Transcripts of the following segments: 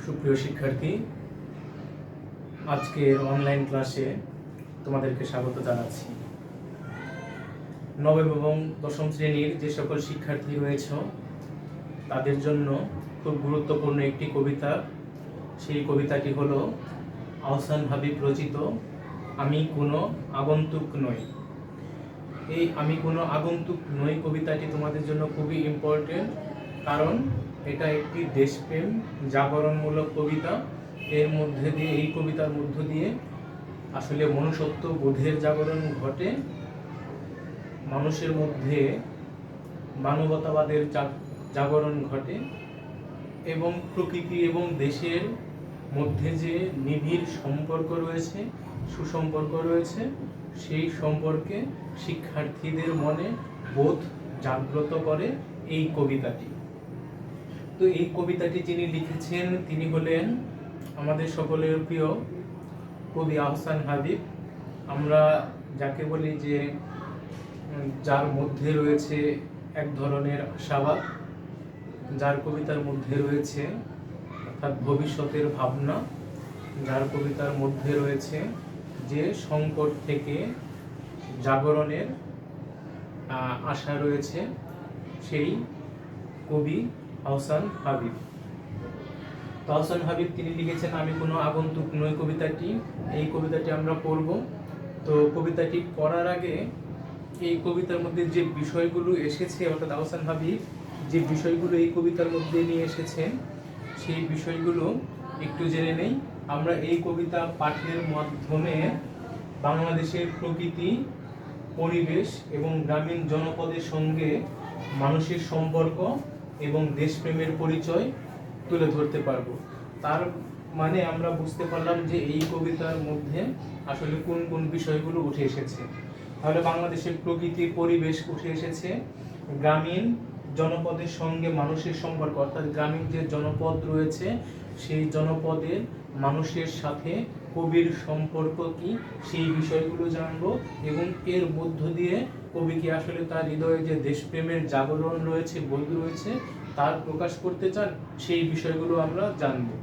সুপ্রিয় শিক্ষার্থী, আজকের অনলাইন ক্লাসে তোমাদেরকে স্বাগত জানাচ্ছি। নবম এবং দশম শ্রেণীর যে সকল শিক্ষার্থী রয়েছে তাদের জন্য খুব গুরুত্বপূর্ণ একটি কবিতা। সেই কবিতাটি হলো আহসান হাবিব রচিত আমি কোনো আগন্তুক নই। এই আমি কোনো আগন্তুক নই কবিতাটি তোমাদের জন্য খুবই ইম্পর্টেন্ট, কারণ এটা একটি দেশপ্রেম জাগরণমূলক কবিতা। এই কবিতার মধ্য দিয়ে আসলে মনুষ্যত্ব বোধের জাগরণ ঘটে, মানুষের মধ্যে মানবতাবাদের জাগরণ ঘটে এবং প্রকৃতি এবং দেশের মধ্যে যে নিবিড় সম্পর্ক রয়েছে, সুসম্পর্ক রয়েছে, সেই সম্পর্কে শিক্ষার্থীদের মনে বোধ জাগ্রত করে এই কবিতাটি। তো এই কবিতাটি যিনি লিখেছেন তিনি হলেন আমাদের সকলের প্রিয় কবি আহসান হাবিব। আমরা যাকে বলি যে যার মধ্যে রয়েছে এক ধরনের আশাবাদ, যার কবিতার মধ্যে রয়েছে অর্থাৎ ভবিষ্যতের ভাবনা, যার কবিতার মধ্যে রয়েছে যে সংকট থেকে জাগরণের আশা রয়েছে, সেই কবি আহসান হাবিব। তো আহসান হাবিব তিনি লিখেছেন আমি কোনো আগন্তুক নই কবিতাটি। এই কবিতাটি আমরা পড়ব। তো কবিতাটি পড়ার আগে এই কবিতার মধ্যে যে বিষয়গুলো এসেছে, অর্থাৎ আহসান হাবিব যে বিষয়গুলো এই কবিতার মধ্যে নিয়ে এসেছেন সেই বিষয়গুলো একটু জেনে নেই। আমরা এই কবিতা পাঠের মাধ্যমে বাংলাদেশের প্রকৃতি, পরিবেশ এবং গ্রামীণ জনপদের সঙ্গে মানুষের সম্পর্ক এবং দেশপ্রেমের পরিচয় তুলে ধরতে পারবো। তার মানে আমরা বুঝতে পারলাম যে এই কবিতার মধ্যে আসলে কোন কোন বিষয়গুলো উঠে এসেছে। তাহলে বাংলাদেশের প্রকৃতি, পরিবেশ উঠে এসেছে, গ্রামীণ জনপদের সঙ্গে মানুষের সম্পর্ক, অর্থাৎ গ্রামীণ যে জনপদ রয়েছে সেই জনপদের মানুষের সাথে কবির সম্পর্ক কি, সেই বিষয়গুলো জানবো এবং এর মধ্য দিয়ে কবি কি আসলে তার হৃদয়ে যে দেশপ্রেমের জাগরণ রয়েছে, বোধ রয়েছে, তার প্রকাশ করতে চান, সেই বিষয়গুলো আমরা জানবো।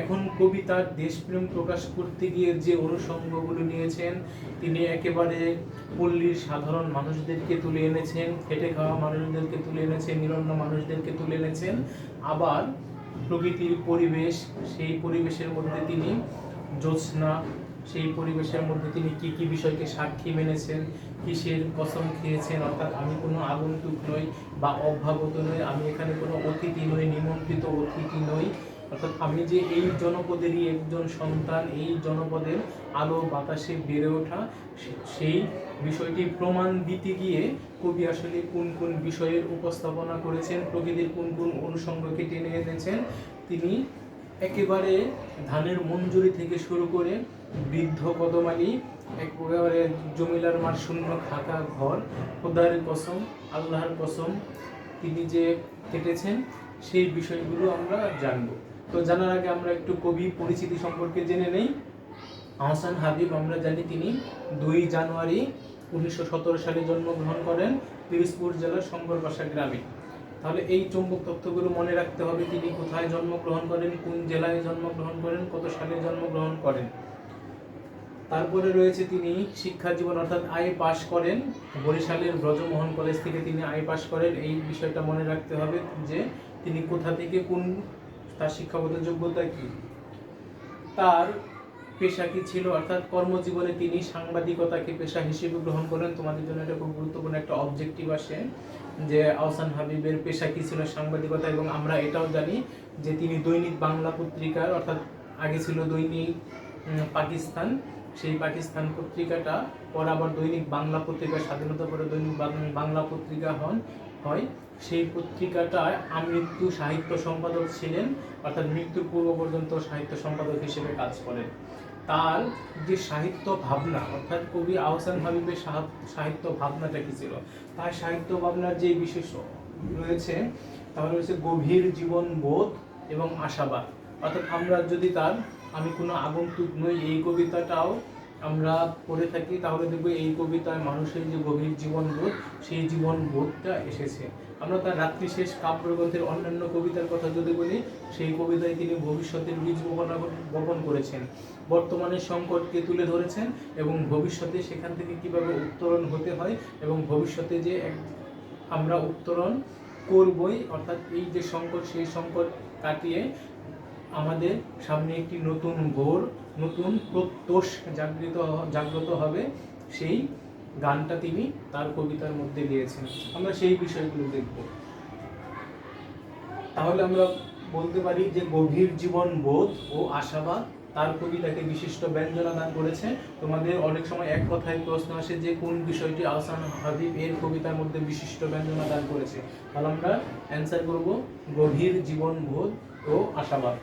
এখন কবি তার দেশপ্রেম প্রকাশ করতে গিয়ে যে অনুষঙ্গগুলো নিয়েছেন, তিনি একেবারে পল্লীর সাধারণ মানুষদেরকে তুলে এনেছেন, খেটে খাওয়া মানুষদেরকে তুলে এনেছেন, নিরন্ন মানুষদেরকে তুলে এনেছেন। আবার প্রকৃতির পরিবেশ, সেই পরিবেশের মধ্যে তিনি জ্যোৎস্না, সেই পরিবেশের মধ্যে তিনি কি কি বিষয়কে সাক্ষী মেনেছেন, কিসের কসম খেয়েছেন, অর্থাৎ আমি কোনো আগন্তুক নই বা অভ্যাগত নই, আমি এখানে কোনো অতিথি নই, নিমন্ত্রিত অতিথি নই, অর্থাৎ আমি যে এই জনপদেরই একজন সন্তান, এই জনপদের আলো বাতাসে বেড়ে ওঠা, সেই বিষয়টি প্রমাণ দিতে গিয়ে কবি আসলে কোন কোন বিষয়ের উপস্থাপনা করেছেন, প্রকৃতির কোন কোন অনুষঙ্গকে টেনে এনেছেন। তিনি একেবারে ধানের মঞ্জুরি থেকে শুরু করে বৃদ্ধ কদমালি, একেবারে জমিলার মার শূন্য থাকা ঘর, খোদার কসম, আল্লাহর কসম তিনি যে কেটেছেন, সেই বিষয়গুলো আমরা জানবো। তো জানার আগে আমরা একটু কবি পরিচিতি সম্পর্কে জেনে নেই। আহসান হাবিব আমরা জানি তিনি 2 জানুয়ারি 1917 সালে জন্মগ্রহণ করেন পিরোজপুর জেলার শঙ্করপাশা গ্রামে। তাহলে এই চৌম্বক তথ্যগুলো মনে রাখতে হবে, তিনি কোথায় জন্মগ্রহণ করেন, কোন জেলায় জন্মগ্রহণ করেন, কত সালে জন্মগ্রহণ করেন। তারপরে রয়েছে তিনি শিক্ষা জীবন, অর্থাৎ আইএ পাশ করেন বরিশালের ব্রজমোহন কলেজ থেকে তিনি আইএ পাশ করেন। এই বিষয়টা মনে রাখতে হবে যে তিনি কোথা থেকে, কোন তার শিক্ষাগত যোগ্যতা কি, তার পেশা কি ছিল, অর্থাৎ কর্মজীবনে তিনি সাংবাদিকতাকে পেশা হিসেবে গ্রহণ করেন। তোমাদের জন্য এটা খুব গুরুত্বপূর্ণ একটা অবজেক্টিভ আসে যে আহসান হাবিবের পেশা কি ছিল, সাংবাদিকতা। এবং আমরা এটাও জানি যে তিনি দৈনিক বাংলা পত্রিকার, অর্থাৎ আগে ছিল দৈনিক পাকিস্তান, সেই পাকিস্তান পত্রিকাটা পর আবার দৈনিক বাংলা পত্রিকা, স্বাধীনতা পরে দৈনিক বাংলা পত্রিকা হয়। সেই পত্রিকাটায় আমৃত্যু সাহিত্য সম্পাদক ছিলেন, অর্থাৎ মৃত্যুর পূর্ব পর্যন্ত সাহিত্য সম্পাদক হিসেবে কাজ করেন। তার যে সাহিত্য ভাবনা, অর্থাৎ কবি আহসান হাবিবের সাহিত্য ভাবনাটা কি ছিল, তার সাহিত্য ভাবনার যে বিশেষ রয়েছে তাহলে হচ্ছে গভীর জীবন বোধ এবং আশাবাদ। অর্থাৎ আমরা যদি তার আমি কোনো আগন্তুক নই এই কবিতাটাও আমরা পড়ে থাকি তাহলে দেখবো এই কবিতায় মানুষের যে গভীর জীবনবোধ, সেই জীবনবোধটা এসেছে। আমরা তার রাত্রি শেষ কাব্যগ্রন্থের অন্যান্য কবিতার কথা যদি বলি, সেই কবিতায় তিনি ভবিষ্যতের বীজ বপন করেছেন, বর্তমানের সংকটকে তুলে ধরেছেন এবং ভবিষ্যতে সেখান থেকে কিভাবে উত্তরণ হতে হয় এবং ভবিষ্যতে যে আমরা উত্তরণ করবই, অর্থাৎ এই যে সংকট, সেই সংকট কাটিয়ে আমাদের সামনে একটি নতুন ভোর, নতুন প্রত্যুষ জাগ্রত হবে, সেই গানটা তিনি তার কবিতার মধ্যে দিয়েছেন। আমরা সেই বিষয়গুলো দেখব। তাহলে আমরা বলতে পারি যে গভীর জীবন বোধ ও আশাবাদ তার কবিতাকে বিশিষ্ট ব্যঞ্জনা দান করেছে। তোমাদের অনেক সময় এক কথায় প্রশ্ন আসে যে কোন বিষয়টি আহসান হাবিব এর কবিতার মধ্যে বিশিষ্ট ব্যঞ্জনা দান করেছে, তাহলে আমরা অ্যান্সার করব গভীর জীবন বোধ ও আশাবাদ।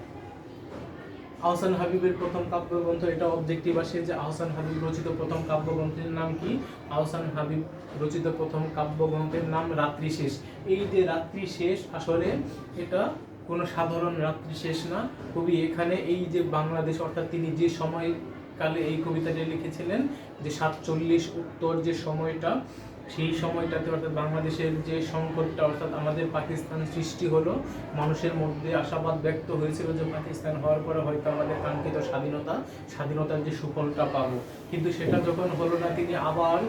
আহসান হাবিবের প্রথম কাব্যগ্রন্থ, এটা অবজেক্টিভ আসে যে আহসান হাবিব রচিত প্রথম কাব্যগ্রন্থের নাম কি? আহসান হাবিব রচিত প্রথম কাব্যগ্রন্থের নাম রাত্রি শেষ। এই যে রাত্রি শেষ, আসলে এটা কোনো সাধারণ রাত্রি শেষ না। কবি এখানে এই যে বাংলাদেশ, অর্থাৎ তিনি যে সময়কালে এই কবিতাটি লিখেছিলেন, যে 47 উত্তর যে সময়টা, সেই সময়টাতে অর্থাৎ বাংলাদেশের যে সংকটটা, অর্থাৎ আমাদের পাকিস্তান সৃষ্টি হলো, মানুষের মধ্যে আশাবাদ ব্যক্ত হয়েছিল যে পাকিস্তান হওয়ার পরে হয়তো আমাদের কাঙ্ক্ষিত স্বাধীনতার যে সুফলটা পাবো, কিন্তু সেটা যখন হলো না, তিনি আবার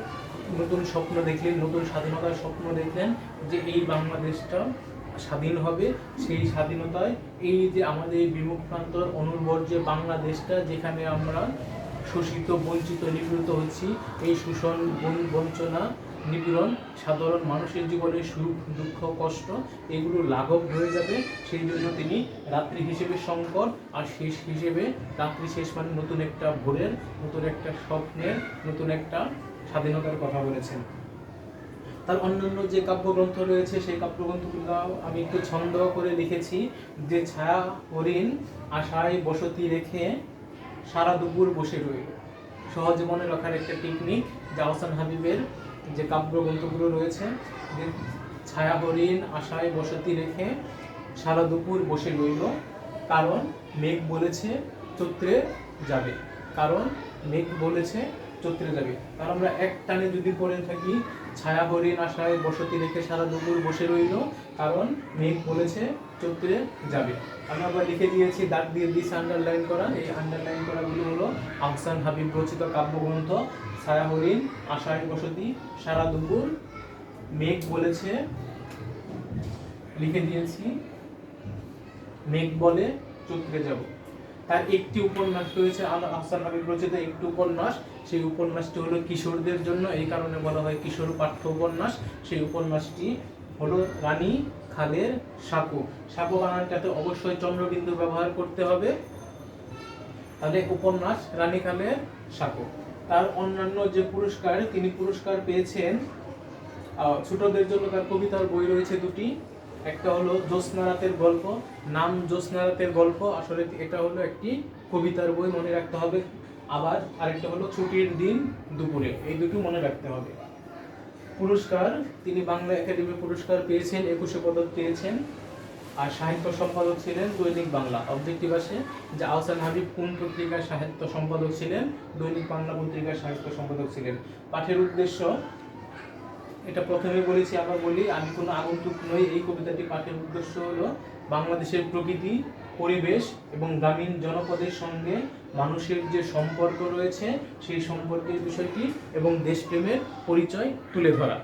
নতুন স্বপ্ন দেখলেন, নতুন স্বাধীনতার স্বপ্ন দেখলেন যে এই বাংলাদেশটা স্বাধীন হবে। সেই স্বাধীনতায় এই যে আমাদের বিমুখপ্রান্তর অনুর্বর যে বাংলাদেশটা, যেখানে আমরা শোষিত, বঞ্চিত, নিপীড়িত হচ্ছি, এই শোষণ, বঞ্চনা, নিপীড়ন সাধারণ মানুষের জীবনে সুখ, দুঃখ, কষ্ট এগুলো লাঘব হয়ে যাবে। সেই জন্য তিনি রাত্রি হিসেবে সংকট আর শেষ হিসেবে রাত্রি শেষ মানে নতুন একটা ভোরের, নতুন একটা স্বপ্নের, নতুন একটা স্বাধীনতার কথা বলেছেন। তার অন্যান্য যে কাব্যগ্রন্থ রয়েছে, সেই কাব্যগ্রন্থগুলো আমি একটু ছন্দ করে লিখেছি। যে ছায়া হরিণ আশায় বসতি রেখে সারা দুপুর বসে রইল, সহজে মনে রাখার একটা টেকনিক। যে আহসান হাবিবের যে কাব্যগ্রন্থগুলো রয়েছে, যে ছায়া হরিণ আশায় বসতি রেখে সারা দুপুর বসে রইল, কারণ মেঘ বলেছে চৈত্রে যাবে, কারণ মেঘ বলেছে চৈত্রে যাবে। আর আমরা এক টানে যদি পড়ে থাকি, ছায়া হরিণ আশায় বসতি রেখে সারা দুপুর বসে রইল, কারণ মেঘ বলেছে চৈত্রে যাবে। আমি আবার লিখে দিয়েছি, দাগ দিয়ে দিয়েছি আন্ডারলাইন করা। এই আন্ডারলাইন করাগুলো হলো আহসান হাবিব রচিত কাব্যগ্রন্থ ছায়া হরিণ আশায় বসতি সারা দুপুর মেঘ বলেছে, লিখে দিয়েছি মেঘ বলে চৈত্রে যাব। তার একটি উপন্যাস রয়েছে আহসান হাবিব রচিত একটি উপন্যাস, সেই উপন্যাসটি হলো কিশোরদের জন্য, এই কারণে বলা হয় কিশোর পাঠ্য উপন্যাস। সেই উপন্যাসটি হলো রানী খালের সাঁকো। সাঁকো বানানটাতে অবশ্যই চন্দ্রবিন্দু ব্যবহার করতে হবে। তাহলে উপন্যাস রানী খালের সাঁকো। তার অন্যান্য যে পুরস্কার, তিনি পুরস্কার পেয়েছেন ছোটদের জন্য, তার কবিতার বই রয়েছে দুটি। একটা হলো জ্যোৎস্না রাতের গল্প, নাম জ্যোৎস্না রাতের গল্প, আসলে এটা হলো একটি কবিতার বই, মনে রাখতে হবে। আবার আরেকটা হলো ছুটির দিন দুপুরে, এই দুটো মনে রাখতে হবে। পুরস্কার, তিনি বাংলা একাডেমি পুরস্কার পেয়েছেন, 21 পদক পেয়েছেন, আর সাহিত্য সম্পাদক ছিলেন দৈনিক বাংলা। অবজেক্টিভ আসে যে আহসান হাবিব কোন পত্রিকার সাহিত্য সম্পাদক ছিলেন? দৈনিক বাংলা পত্রিকার সাহিত্য সম্পাদক ছিলেন। পাঠের উদ্দেশ্য, এটা প্রথমে বলেছি, আবার বলি, আমি কোনো আগন্তুক নই। এই কবিতাটি পাঠের উদ্দেশ্য হলো বাংলাদেশের প্রকৃতি, পরিবেশ এবং গ্রামীণ জনপদের সঙ্গে মানুষের যে সম্পর্ক রয়েছে, সেই সম্পর্কের বিষয়টি এবং দেশপ্রেমের পরিচয় তুলে ধরা।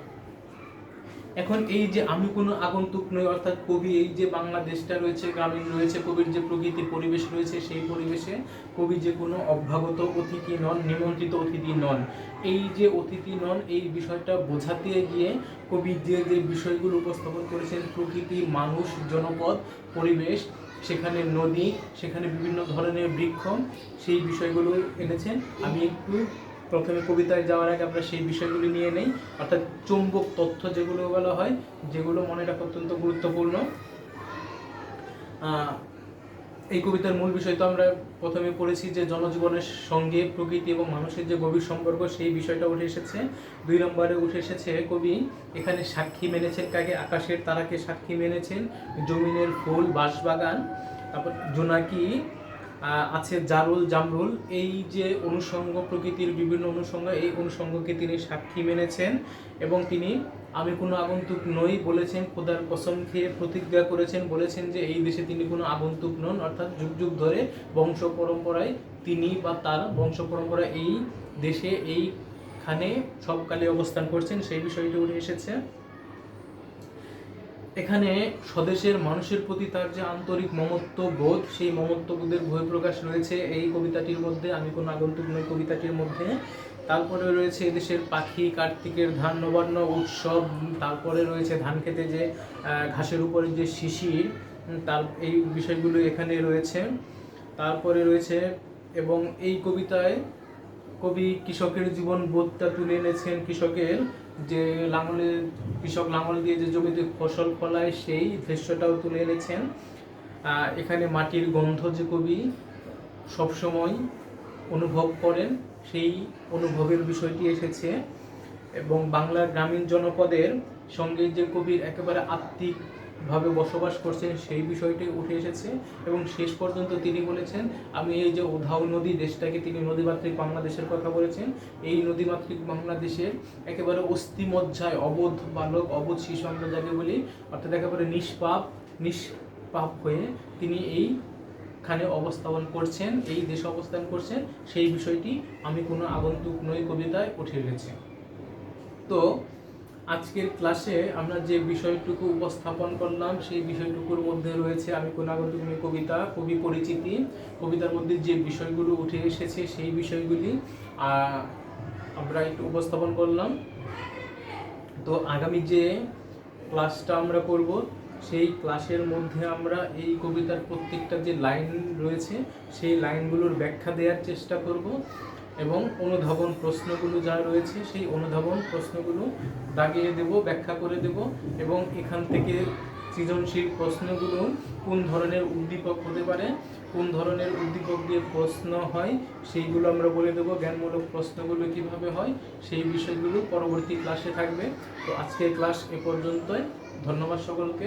এখন এই যে আমি কোনো আগন্তুক নই, অর্থাৎ কবি এই যে বাংলাদেশটা রয়েছে, গ্রামীণ রয়েছে, কবির যে প্রকৃতি পরিবেশ রয়েছে, সেই পরিবেশে কবি যে কোনো অভ্যাগত অতিথি নন, নিমন্ত্রিত অতিথি নন। এই যে অতিথি নন, এই বিষয়টা বোঝাতে গিয়ে কবি যে যে বিষয়গুলো উপস্থাপন করেছেন, প্রকৃতি, মানুষ, জনপদ, পরিবেশ, সেখানে নদী, সেখানে বিভিন্ন ধরনের বৃক্ষ, সেই বিষয়গুলো এনেছেন। আমি একটু প্রথমে কবিতায় যাওয়ার আগে আমরা সেই বিষয়গুলি নিয়ে নেই, অর্থাৎ চৌম্বক তথ্য যেগুলো বলা হয়, যেগুলো মনে রাখা অত্যন্ত গুরুত্বপূর্ণ। এই কবিতার মূল বিষয় তো আমরা প্রথমে পড়েছি যে জনজীবনের সঙ্গে প্রকৃতি এবং মানুষের যে গভীর সম্পর্ক, সেই বিষয়টা উঠে এসেছে। 2 নম্বরে উঠে এসেছে কবি এখানে সাক্ষী মেনেছেন কাকে? আকাশের তারাকে সাক্ষী মেনেছেন, জমিনের ফুল, বাঁশবাগান, তারপর জোনাকি, আছে জারুল জামরুল, এই যে অনুষঙ্গ, প্রকৃতির বিভিন্ন অনুষঙ্গ, এই অনুষঙ্গকে তিনি সাক্ষী মেনেছেন এবং তিনি আমি কোনো আগন্তুক নই বলেছেন, খোদার কসম খেয়ে প্রতিজ্ঞা করেছেন, বলেছেন যে এই দেশে তিনি কোনো আগন্তুক নন, অর্থাৎ যুগ যুগ ধরে বংশ পরম্পরায় তিনি বা তার বংশ পরম্পরা এই দেশে এইখানে সবকালে অবস্থান করছেন, সেই বিষয়টি উঠে এসেছে। এখানে স্বদেশের মানুষের প্রতি তার যে আন্তরিক মমত্ববোধ, সেই মমত্ববোধের বহিঃপ্রকাশ রয়েছে এই কবিতাটির মধ্যে, আমি কোনো আগন্তুক নই কবিতাটির মধ্যে। তারপরে রয়েছে এদেশের পাখি, কার্তিকের ধান নবান্ন উৎসব, তারপরে রয়েছে ধান খেতে যে ঘাসের উপরে যে শিশির, তার এই বিষয়গুলো এখানে রয়েছে। তারপরে রয়েছে, এবং এই কবিতায় কবি কৃষকের জীবন বোধটা তুলে এনেছেন, কৃষকের যে কৃষক লাঙল দিয়ে যে জমিতে ফসল ফলায় সেই দৃশ্যটাও তুলে এনেছেন। এখানে মাটির গন্ধ যে কবি সবসময় অনুভব করেন, সেই অনুভবের বিষয়টি এসেছে। এবং বাংলার গ্রামীণ জনপদের সঙ্গে যে কবির একেবারে আত্মিকভাবে বসবাস করছেন সেই বিষয়টি উঠে এসেছে। এবং শেষ পর্যন্ত তিনি বলেছেন, আমি এই যে উধাও নদী দেশটাকে তিনি নদীমাতৃক বাংলাদেশের কথা বলেছেন, এই নদীমাতৃক বাংলাদেশের একেবারে অস্থিমজ্জায় অবোধ বালক, অবোধ শিশু আমরা যাকে বলি, অর্থাৎ একেবারে নিষ্পাপ হয়ে তিনি এইখানে অবস্থান করছেন, এই দেশে অবস্থান করছেন, সেই বিষয়টি আমি কোনো আগন্তুক নই কবিতায় উঠে গেছে। তো আজকের ক্লাসে আমরা যে বিষয়টুকু উপস্থাপন করলাম সেই বিষয়টুকুর মধ্যে রয়েছে আমি কোনো আগন্তুক নই কবিতা, কবি পরিচিতি, কবিতার মধ্যে যে বিষয়গুলো উঠে এসেছে সেই বিষয়গুলি আমরা একটু উপস্থাপন করলাম। তো আগামী যে ক্লাসটা আমরা করব সেই ক্লাসের মধ্যে আমরা এই কবিতার প্রত্যেকটা যে লাইন রয়েছে সেই লাইনগুলোর ব্যাখ্যা দেওয়ার চেষ্টা করব এবং অনুধাবন প্রশ্নগুলো যা রয়েছে সেই অনুধাবন প্রশ্নগুলো দাগিয়ে দেব, ব্যাখ্যা করে দেব এবং এখান থেকে সৃজনশীল প্রশ্নগুলো কোন ধরনের উদ্দীপক হতে পারে, কোন ধরনের উদ্দীপক দিয়ে প্রশ্ন হয় সেইগুলো আমরা বলে দেবো, জ্ঞানমূলক প্রশ্নগুলো কিভাবে হয় সেই বিষয়গুলো পরবর্তী ক্লাসে থাকবে। তো আজকের ক্লাস এ পর্যন্তই। ধন্যবাদ সকলকে।